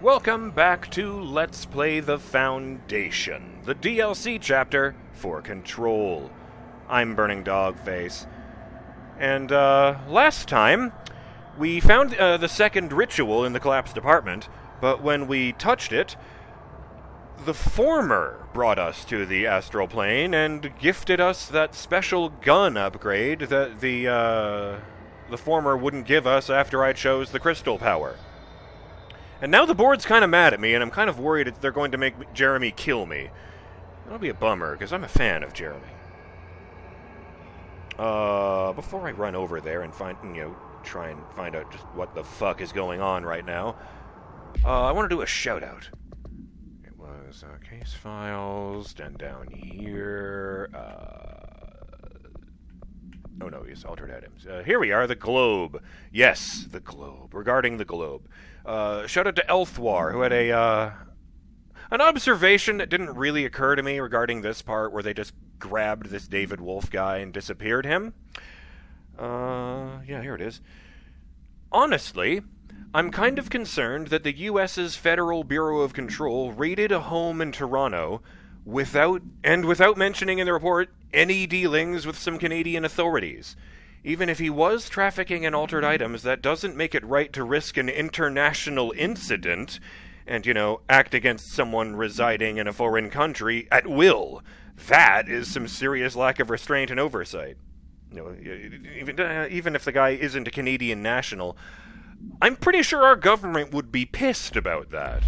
Welcome back to Let's Play the Foundation, the DLC chapter for Control. I'm BurningDogFace. And, last time, we found the second ritual in the collapsed apartment, but when we touched it, the former brought us to the astral plane and gifted us that special gun upgrade that the former wouldn't give us after I chose the crystal power. And now the board's kind of mad at me, and I'm kind of worried that they're going to make Jeremy kill me. That'll be a bummer, because I'm a fan of Jeremy. Before I run over there and try and find out just what the fuck is going on right now, I want to do a shout-out. It was, case files, and down here, oh no, yes, altered items. Here we are, the globe. Yes, the globe. Regarding the globe. Shout out to Elthwar, who had an observation that didn't really occur to me regarding this part, where they just grabbed this David Wolf guy and disappeared him. Yeah, here it is. Honestly, I'm kind of concerned that the U.S.'s Federal Bureau of Control raided a home in Toronto without mentioning in the report any dealings with some Canadian authorities. Even if he was trafficking in altered items, that doesn't make it right to risk an international incident and, act against someone residing in a foreign country at will. That is some serious lack of restraint and oversight. Even if the guy isn't a Canadian national, I'm pretty sure our government would be pissed about that.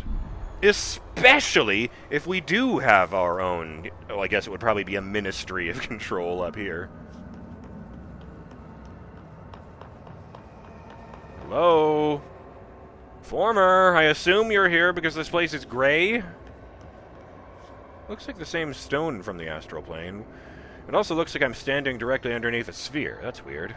Especially if we do have our own, I guess it would probably be a Ministry of Control up here. Hello? Former, I assume you're here because this place is gray? Looks like the same stone from the astral plane. It also looks like I'm standing directly underneath a sphere. That's weird.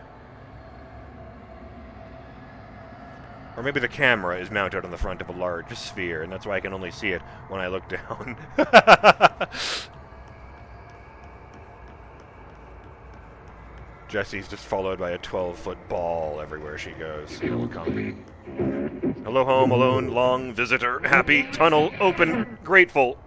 Or maybe the camera is mounted on the front of a large sphere, and that's why I can only see it when I look down. Jessie's just followed by a 12-foot ball everywhere she goes. Hello, home, alone, long, visitor, happy, tunnel, open, grateful.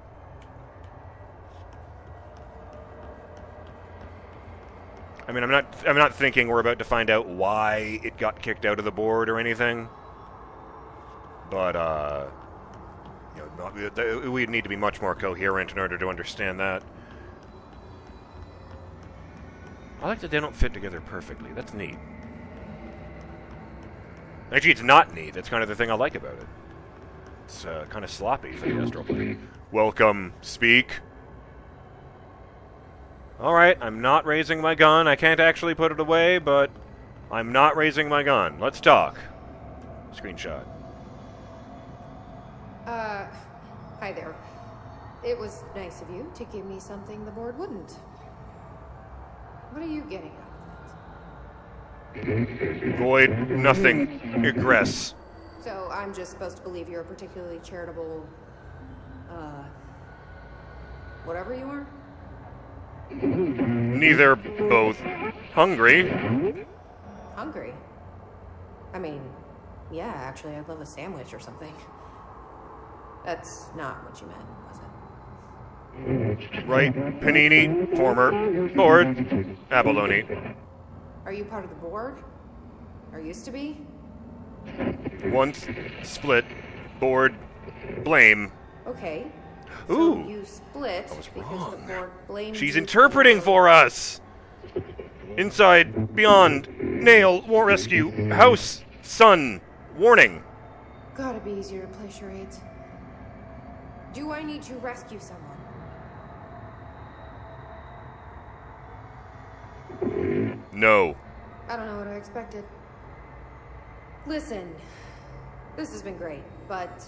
I mean, I'm not thinking we're about to find out why it got kicked out of the board or anything. But, we'd need to be much more coherent in order to understand that. I like that they don't fit together perfectly. That's neat. Actually, it's not neat. That's kind of the thing I like about it. It's kind of sloppy for the astral plane. Welcome. Speak. Alright, I'm not raising my gun. I can't actually put it away, but I'm not raising my gun. Let's talk. Screenshot. Hi there. It was nice of you to give me something the board wouldn't. What are you getting out of that? Void, nothing. Egress. So I'm just supposed to believe you're a particularly charitable, whatever you are? Neither, both. Hungry. Hungry? I mean, yeah, actually, I'd love a sandwich or something. That's not what you meant, was it? Right, panini, former, board, abalone. Are you part of the board? Or used to be? Once, split, board, blame. Okay. Ooh. So you split because the board blamed She's you interpreting for us! Inside, beyond, nail, war rescue, house, sun, warning. Gotta be easier to play charades. Do I need to rescue someone? No. I don't know what I expected. Listen, this has been great, but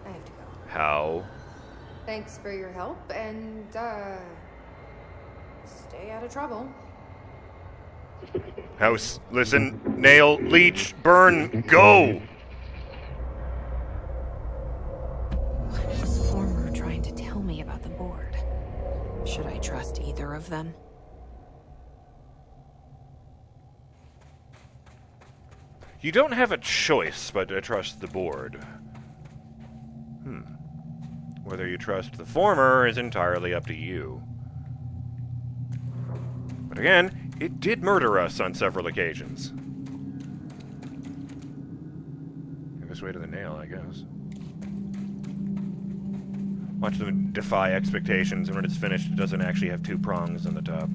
I have to go. How? Thanks for your help, and, stay out of trouble. House, listen, nail, leech, burn, go! What is Former trying to tell me about the board? Should I trust either of them? You don't have a choice but to trust the board. Whether you trust the former is entirely up to you. But again, it did murder us on several occasions. This way to the nail, I guess. Watch them defy expectations, and when it's finished, it doesn't actually have two prongs on the top.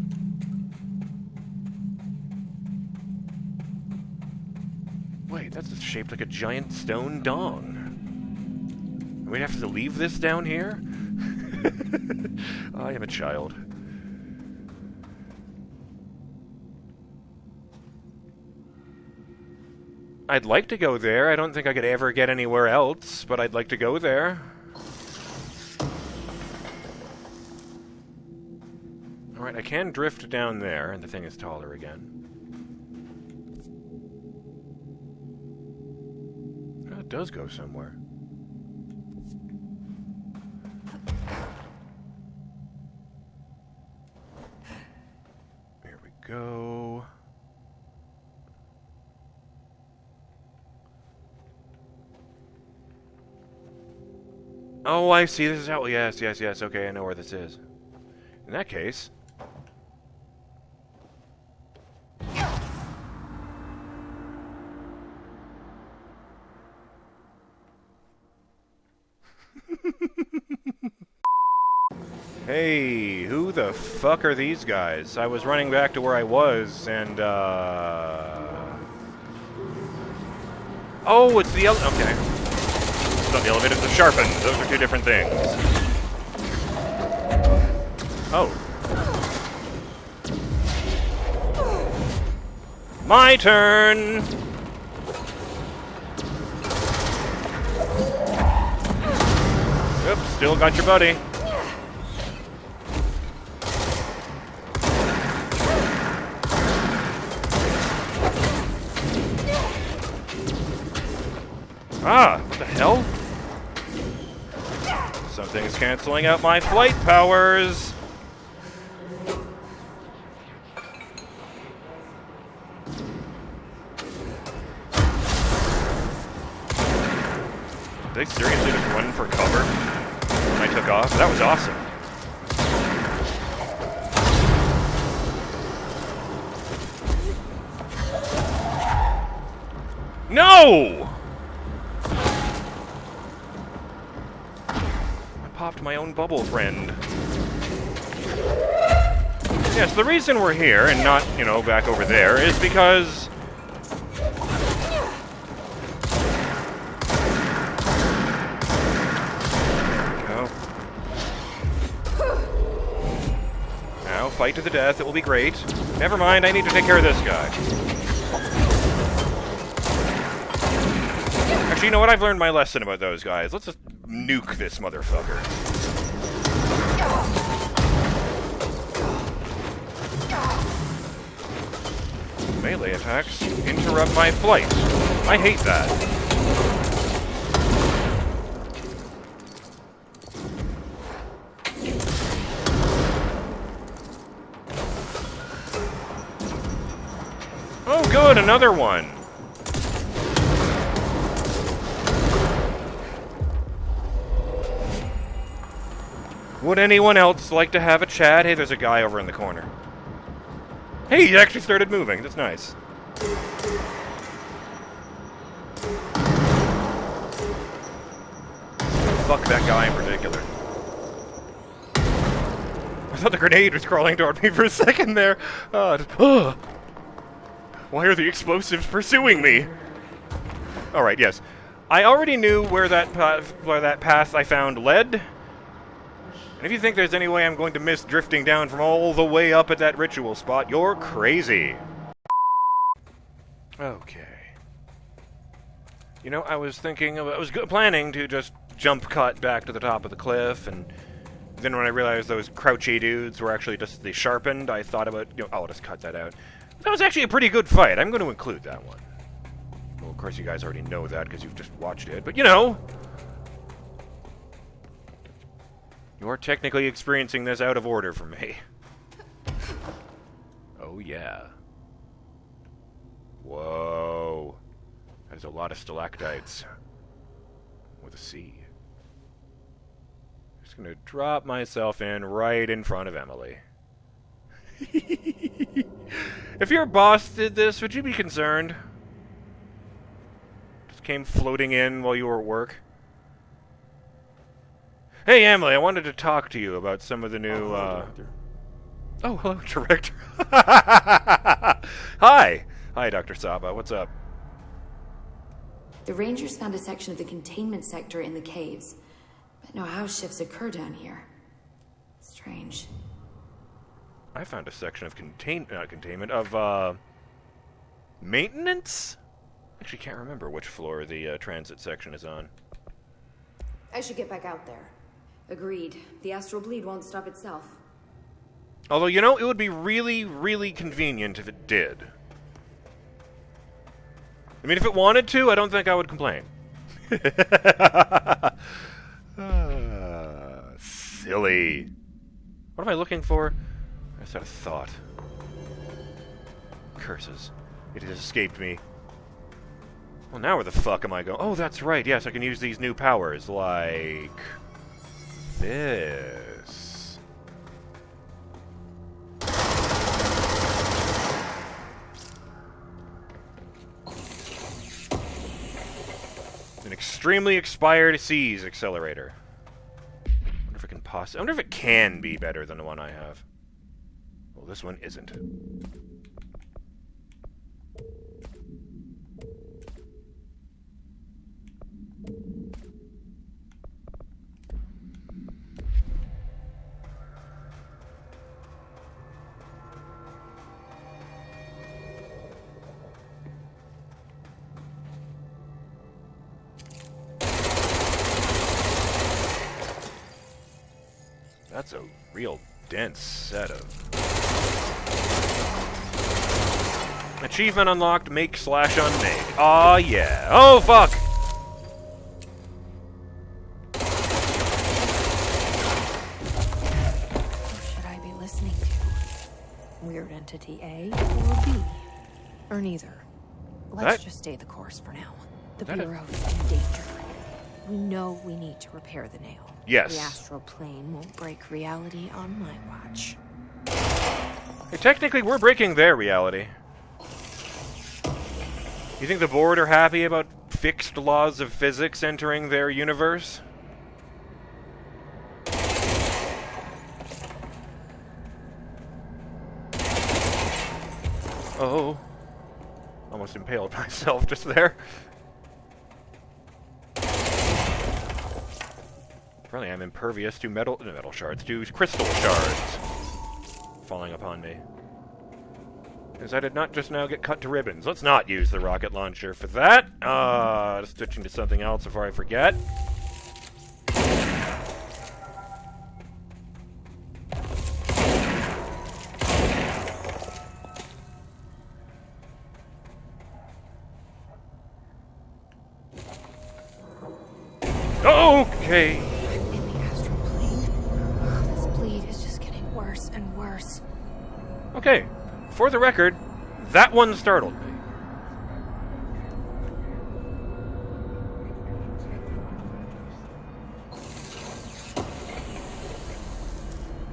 Wait, that's shaped like a giant stone dong. We'd have to leave this down here? I am a child. I'd like to go there. I don't think I could ever get anywhere else, but I'd like to go there. Alright, I can drift down there, and the thing is taller again. Oh, it does go somewhere. Here we go. Oh, I see. This is how... Yes, yes, yes. Okay, I know where this is. In that case... Hey, who the fuck are these guys? I was running back to where I was, and, Oh, it's the okay. It's not the elevator, it's the sharpened. Those are two different things. Oh. My turn! Oops, still got your buddy. Ah, what the hell? Something's canceling out my flight powers. Did they seriously just run for cover when I took off? That was awesome. No! Popped my own bubble friend. Yes, the reason we're here and not, you know, back over there is because... There we go. Now, fight to the death, it will be great. Never mind, I need to take care of this guy. Actually, you know what? I've learned my lesson about those guys. Let's just nuke this motherfucker. Melee attacks interrupt my flight. I hate that. Oh good, another one. Would anyone else like to have a chat? Hey, there's a guy over in the corner. Hey, he actually started moving. That's nice. Fuck that guy in particular. I thought the grenade was crawling toward me for a second there. Why are the explosives pursuing me? Alright, yes. I already knew where that path I found led. And if you think there's any way I'm going to miss drifting down from all the way up at that ritual spot, you're crazy. Okay. You know, I was planning to just jump cut back to the top of the cliff, and then when I realized those crouchy dudes were actually just the sharpened, I thought about, you know, I'll just cut that out. That was actually a pretty good fight. I'm going to include that one. Well, of course, you guys already know that because you've just watched it, but you know. You're technically experiencing this out of order for me. Oh, yeah. Whoa. There's a lot of stalactites. With a C. Just gonna drop myself in right in front of Emily. If your boss did this, would you be concerned? Just came floating in while you were at work. Hey, Emily, I wanted to talk to you about some of the new, Oh, hello, Director. Hi! Hi, Dr. Saba. What's up? The Rangers found a section of the containment sector in the caves, but no house shifts occur down here. Strange. I found a section of maintenance? Actually, can't remember which floor the transit section is on. I should get back out there. Agreed. The astral bleed won't stop itself. Although, you know, it would be really, really convenient if it did. I mean, if it wanted to, I don't think I would complain. Silly. What am I looking for? I just had a thought. Curses. It has escaped me. Well, now where the fuck am I going? Oh, that's right. Yes, I can use these new powers, like this. An extremely expired seas accelerator. I wonder if it can be better than the one I have. Well, this one isn't. That's a real dense set of... Achievement unlocked, make/unmake. Aw, yeah. Oh, fuck! Who should I be listening to? Weird entity A or B? Or neither? Let's just stay the course for now. The Bureau's in danger. We know we need to repair the nail. Yes. The astral plane won't break reality on my watch. Hey, technically, we're breaking their reality. You think the board are happy about fixed laws of physics entering their universe? Oh. Almost impaled myself just there. Apparently I'm impervious to metal shards, to crystal shards falling upon me. Because I did not just now get cut to ribbons. Let's not use the rocket launcher for that. Switching to something else before I forget. Okay. In the astral plane. This bleed is just getting worse and worse. Okay. For the record, that one startled me.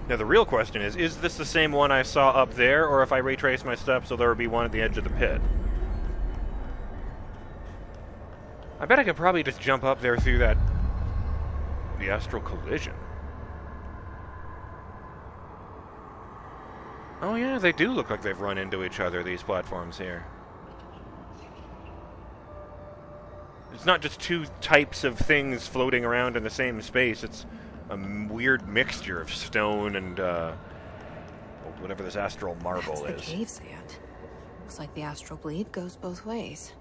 Now the real question is this the same one I saw up there, or if I retrace my steps so there would be one at the edge of the pit? I bet I could probably just jump up there through the astral collision. Oh yeah, they do look like they've run into each other, these platforms here. It's not just two types of things floating around in the same space, it's a weird mixture of stone and, whatever this astral marble That's is. the cave sand. Looks like the astral bleed goes both ways.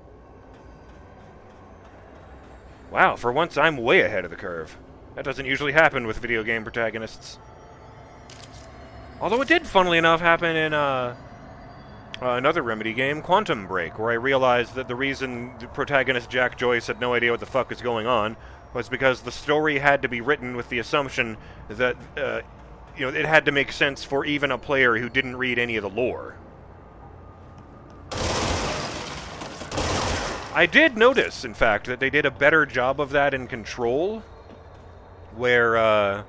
Wow, for once I'm way ahead of the curve. That doesn't usually happen with video game protagonists. Although it did, funnily enough, happen in another Remedy game, Quantum Break, where I realized that the reason the protagonist Jack Joyce had no idea what the fuck was going on was because the story had to be written with the assumption that, it had to make sense for even a player who didn't read any of the lore. I did notice, in fact, that they did a better job of that in Control, where,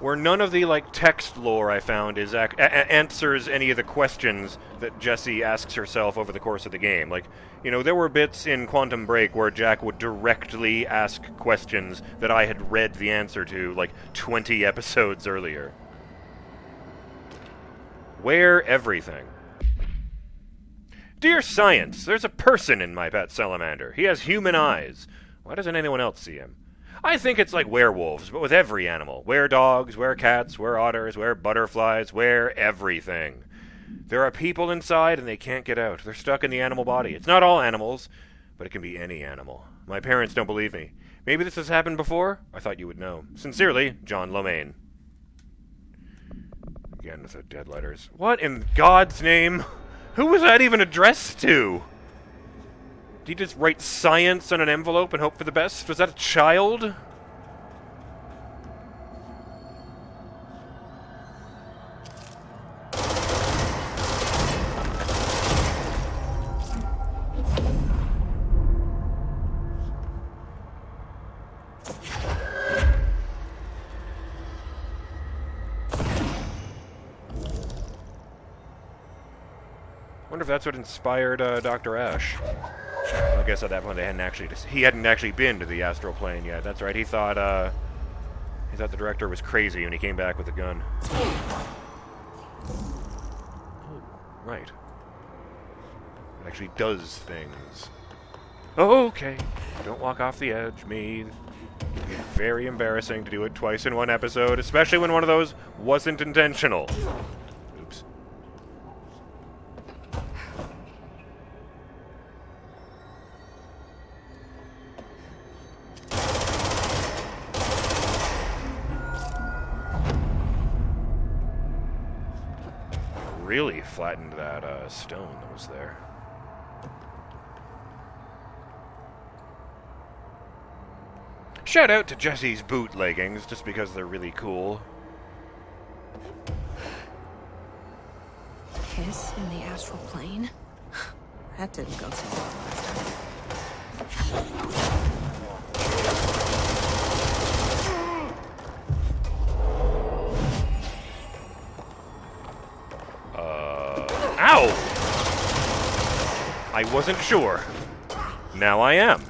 where none of the, like, text lore I found is answers any of the questions that Jessie asks herself over the course of the game. Like, you know, there were bits in Quantum Break where Jack would directly ask questions that I had read the answer to, like, 20 episodes earlier. Where everything. Dear Science, there's a person in my pet salamander. He has human eyes. Why doesn't anyone else see him? I think it's like werewolves, but with every animal. Were-dogs, were-cats, were-otters, were-butterflies, were-everything. There are people inside and they can't get out. They're stuck in the animal body. It's not all animals, but it can be any animal. My parents don't believe me. Maybe this has happened before? I thought you would know. Sincerely, John Lomaine. Again with the dead letters. What in God's name? Who was that even addressed to? Did he just write science on an envelope and hope for the best? Was that a child? I wonder if that's what inspired Dr. Ash. I guess at that point he hadn't actually been to the astral plane yet. That's right. He thought the director was crazy when he came back with a gun. Oh, right. It actually does things. Oh, okay. Don't walk off the edge, me. It'd be very embarrassing to do it twice in one episode, especially when one of those wasn't intentional. Oops. Really flattened that stone that was there. Shout out to Jessie's boot leggings, just because they're really cool. Kiss in the astral plane? That didn't go so well last time. Ow! I wasn't sure. Now I am.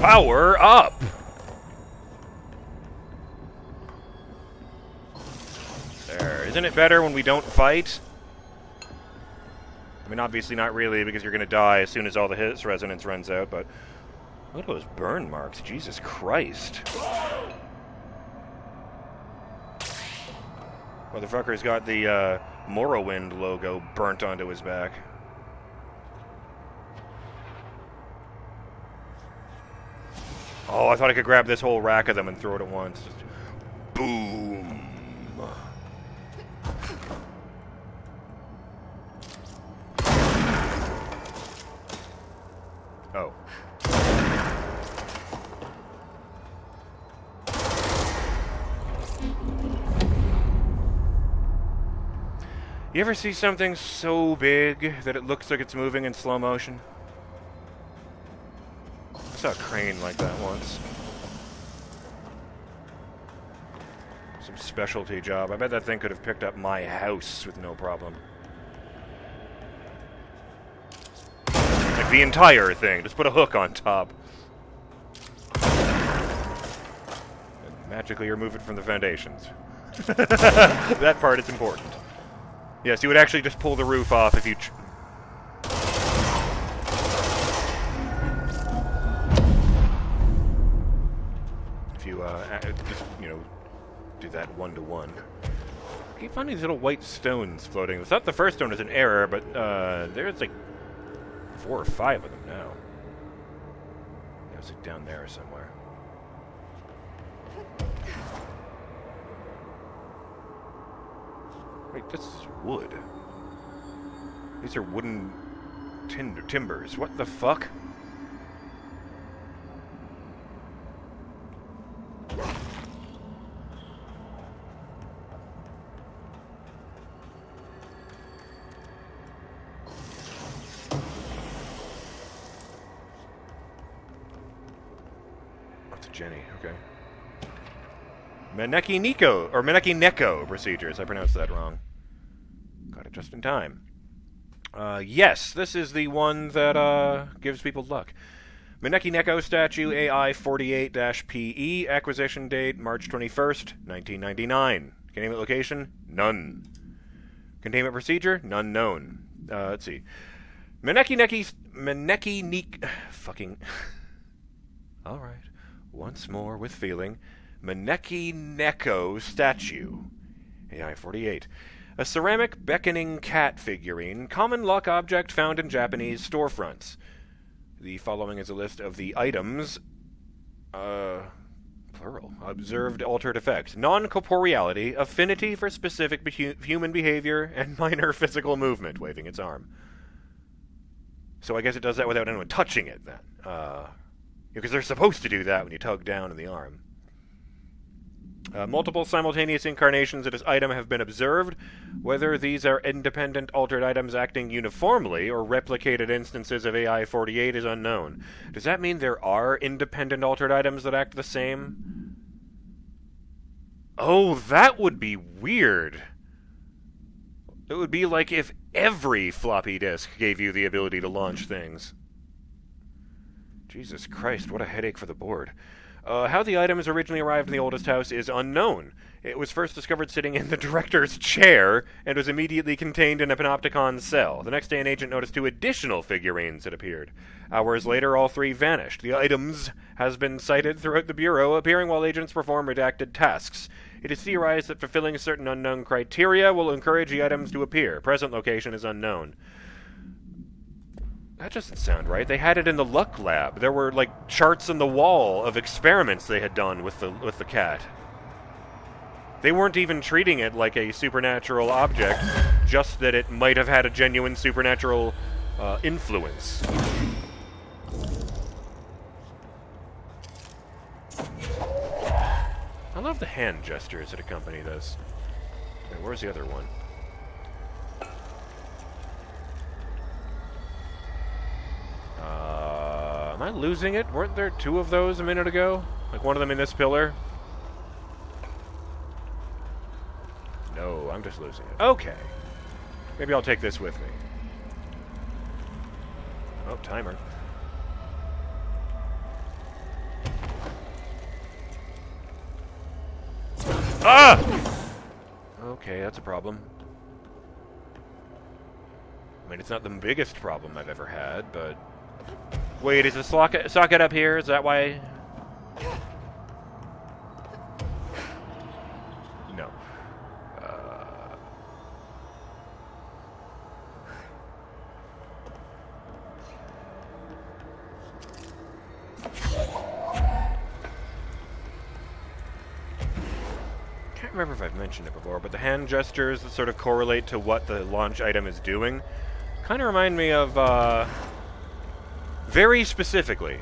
Power up! There. Isn't it better when we don't fight? I mean, obviously not really, because you're gonna die as soon as all the his resonance runs out, but... Look at those burn marks. Jesus Christ. Motherfucker's got the Morrowind logo burnt onto his back. Oh, I thought I could grab this whole rack of them and throw it at once. Just boom. Oh. You ever see something so big that it looks like it's moving in slow motion? I saw a crane like that once. Some specialty job. I bet that thing could have picked up my house with no problem. Like the entire thing. Just put a hook on top. And magically remove it from the foundations. That part is important. Yes, you would actually just pull the roof off if you... just, you know, do that one-to-one. I keep finding these little white stones floating. I thought the first stone was an error, but there's like 4 or 5 of them now. Yeah, it's like down there somewhere. Wait, this is wood. These are wooden timbers. What the fuck? Jenny, okay. Meneki-Neko procedures. I pronounced that wrong. Got it just in time. Yes, this is the one that gives people luck. Meneki-Neko statue AI-48-PE. Acquisition date March 21st, 1999. Containment location? None. Containment procedure? None known. Let's see. Fucking... Alright. Once more with feeling. Meneki-Neko statue. AI-48. A ceramic beckoning cat figurine, common luck object found in Japanese storefronts. The following is a list of the items, plural, observed altered effects. Non-corporeality, affinity for specific human behavior, and minor physical movement, waving its arm. So I guess it does that without anyone touching it, then. Because they're supposed to do that when you tug down in the arm. Multiple simultaneous incarnations of this item have been observed. Whether these are independent altered items acting uniformly or replicated instances of AI-48 is unknown. Does that mean there are independent altered items that act the same? Oh, that would be weird. It would be like if every floppy disk gave you the ability to launch things. Jesus Christ, what a headache for the board. How the items originally arrived in the oldest house is unknown. It was first discovered sitting in the director's chair, and was immediately contained in a panopticon cell. The next day, an agent noticed 2 additional figurines had appeared. Hours later, all 3 vanished. The items has been cited throughout the Bureau, appearing while agents perform redacted tasks. It is theorized that fulfilling certain unknown criteria will encourage the items to appear. Present location is unknown. That doesn't sound right. They had it in the Luck Lab. There were, like, charts on the wall of experiments they had done with the cat. They weren't even treating it like a supernatural object, just that it might have had a genuine supernatural influence. I love the hand gestures that accompany this. Wait, where's the other one? Am I losing it? Weren't there 2 of those a minute ago? Like one of them in this pillar? No, I'm just losing it. Okay. Maybe I'll take this with me. Oh, timer. Ah! Okay, that's a problem. I mean, it's not the biggest problem I've ever had, but... Wait, is the socket up here? Is that why... No. Can't remember if I've mentioned it before, but the hand gestures that sort of correlate to what the launch item is doing kind of remind me of, very specifically,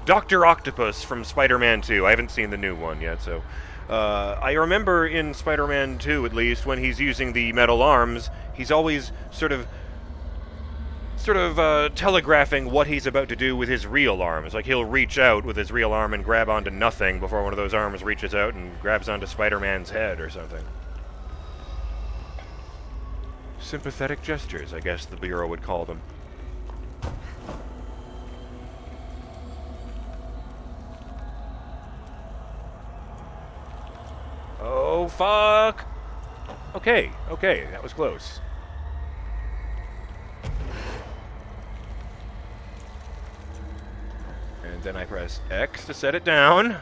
Dr. Octopus from Spider-Man 2. I haven't seen the new one yet, so... I remember in Spider-Man 2, at least, when he's using the metal arms, he's always sort of telegraphing what he's about to do with his real arms. Like, he'll reach out with his real arm and grab onto nothing before one of those arms reaches out and grabs onto Spider-Man's head or something. Sympathetic gestures, I guess the Bureau would call them. Oh, fuck! Okay, that was close. And then I press X to set it down.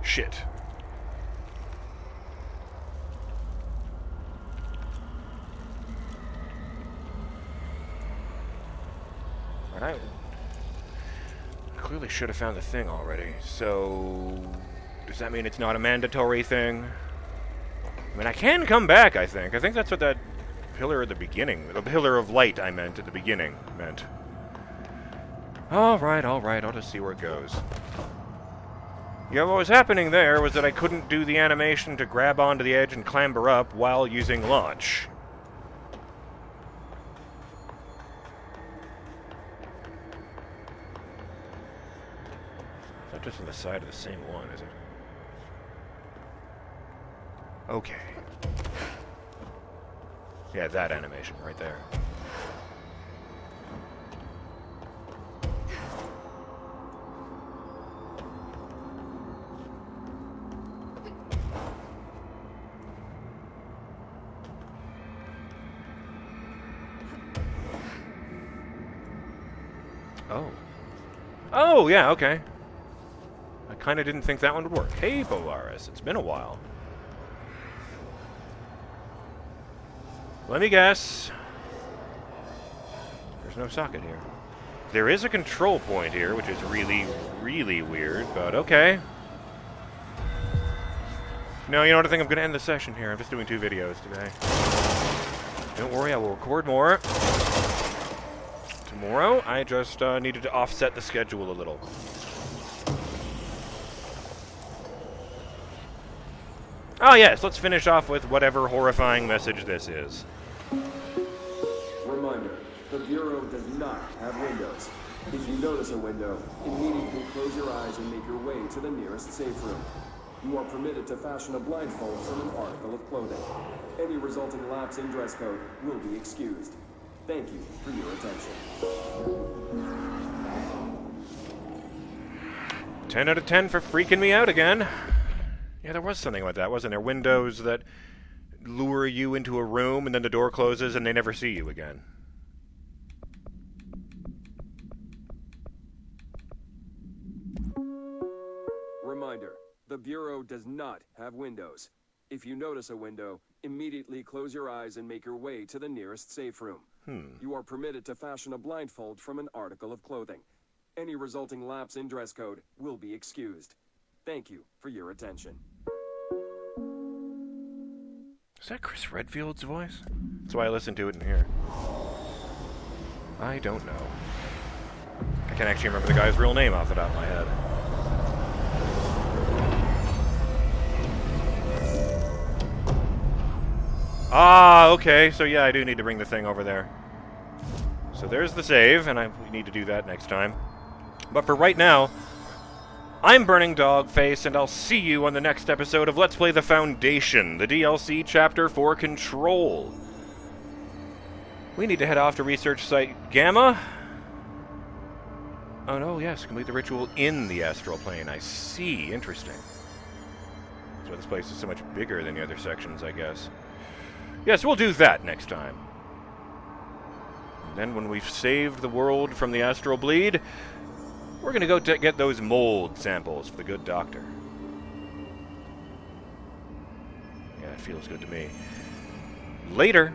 Shit. I clearly should have found the thing already. So, does that mean it's not a mandatory thing? I mean, I can come back, I think. I think that's what that pillar at the beginning. The pillar of light, I meant, at the beginning. Alright, I'll just see where it goes. Yeah, what was happening there was that I couldn't do the animation to grab onto the edge and clamber up while using launch. It's not just on the side of the same one, is it? Okay. Yeah, that animation right there. Oh. Oh, yeah, okay. I kind of didn't think that one would work. Hey, Polaris, it's been a while. Let me guess. There's no socket here. There is a control point here, which is really, really weird, but okay. No, you know what? I think I'm going to end the session here. I'm just doing 2 videos today. Don't worry, I will record more tomorrow. I just needed to offset the schedule a little. Oh yes, let's finish off with whatever horrifying message this is. Reminder, the Bureau does not have windows. If you notice a window, immediately close your eyes and make your way to the nearest safe room. You are permitted to fashion a blindfold from an article of clothing. Any resulting lapse in dress code will be excused. Thank you for your attention. 10 out of 10 for freaking me out again. Yeah, there was something like that, wasn't there? Windows that lure you into a room and then the door closes and they never see you again. Reminder, the Bureau does not have windows. If you notice a window, immediately close your eyes and make your way to the nearest safe room. You are permitted to fashion a blindfold from an article of clothing. Any resulting lapse in dress code will be excused. Thank you for your attention. Is that Chris Redfield's voice? That's why I listened to it in here. I don't know. I can't actually remember the guy's real name off the top of my head. Ah, okay. So yeah, I do need to bring the thing over there. So there's the save, and we need to do that next time. But for right now, I'm BurningDogFace, and I'll see you on the next episode of Let's Play The Foundation, the DLC chapter for Control. We need to head off to research site Gamma. Oh no, yes, complete the ritual in the astral plane. I see. Interesting. That's why this place is so much bigger than the other sections, I guess. Yes, we'll do that next time. And then when we've saved the world from the astral bleed, we're going to go get those mold samples for the good doctor. Yeah, it feels good to me. Later.